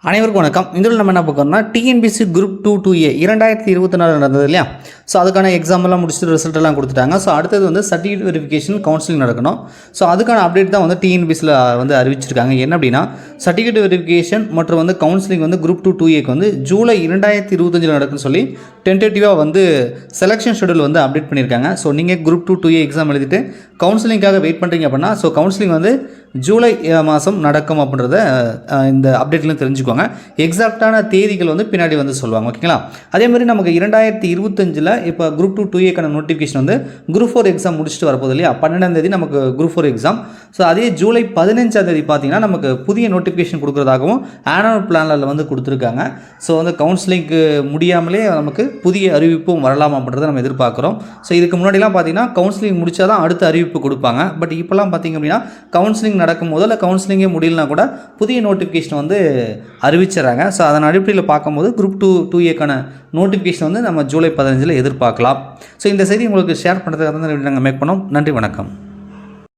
அனைவருக்கும் வணக்கம். இதில் நம்ம என்ன பார்க்கறோம்னா டிஎன்பிஎஸ்சி குரூப் 2 2A 2024 நடந்தது இல்லையா. ஸோ அதுக்கான எக்ஸாம்லாம் முடிச்சுட்டு ரிசல்ட் எல்லாம் கொடுத்துட்டாங்க. ஸோ அடுத்தது வந்து சர்டிஃபிகேட் வெரிஃபிகேஷன் கவுன்சிலிங் நடக்கணும். ஸோ அதுக்கான அப்டேட் தான் வந்து டிஎன்பிஎஸ்சியில் வந்து அறிவிச்சிருக்காங்க. என்ன அப்படின்னா சர்டிஃபிகேட் வெரிஃபிகேஷன் மற்றும் வந்து கவுன்சிலிங் வந்து குரூப் 2 2Aக்கு வந்து ஜூலை 2025 நடக்குன்னு சொல்லி டென்டேட்டிவாக வந்து செலெக்ஷன் ஷெடியூல் வந்து அப்டேட் பண்ணியிருக்காங்க. ஸோ நீங்கள் குரூப் 2 2A எக்ஸாம் எழுதிட்டு கவுன்சிலிங்காக வெயிட் பண்ணுறீங்க அப்படின்னா ஸோ கவுன்சிலிங் வந்து ஜூலை மாதம் நடக்கும் அப்படின்றத இந்த அப்டேட்லையும் தெரிஞ்சுக்கோங்க. எக்ஸாக்டான தேதிகள் வந்து பின்னாடி வந்து சொல்லுவாங்க. ஓகேங்களா. அதே மாதிரி நமக்கு 2025 இப்போ குரூப் 2 2Aக்கான நோட்டிஃபிகேஷன் வந்து குரூப் 4 எக்ஸாம் முடிச்சுட்டு வரப்போகுது இல்லையா. 12ஆம் தேதி நமக்கு குரூப் 4 எக்ஸாம். ஸோ அதே ஜூலை 15ஆம் தேதி பார்த்தீங்கன்னா நமக்கு புதிய நோட்டிஃபிகேஷன் கொடுக்குறதாகவும் ஆனுவல் பிளானில் வந்து கொடுத்துருக்காங்க. ஸோ வந்து கவுன்சிலிங்க்கு முடியாமலே நமக்கு புதிய அறிவிப்பும் வரலாம் அப்படின்றத நம்ம எதிர்பார்க்குறோம். ஸோ இதுக்கு முன்னாடிலாம் பார்த்தீங்கன்னா கவுன்சிலிங் முடித்தா தான் அடுத்த அறிவிப்பு கொடுப்பாங்க. பட் இப்போலாம் பார்த்திங்க அப்படின்னா கவுன்சிலிங் நடக்கும் முதல்ல கவுன்சிலிங்கே முடியலனா கூட புதிய நோட்டிஃபிகேஷன் வந்து அறிவிச்சிடறாங்க. ஸோ அதன் அடிப்படையில் பார்க்கும்போது குரூப் 2 2Aக்கான நோட்டிஃபிகேஷன் வந்து நம்ம ஜூலை 15 எதிர்பார்க்கலாம். ஸோ இந்த செய்தி உங்களுக்கு ஷேர் பண்ணுறதுக்காக தான் நாங்கள் மேக் பண்ணோம். நன்றி, வணக்கம்.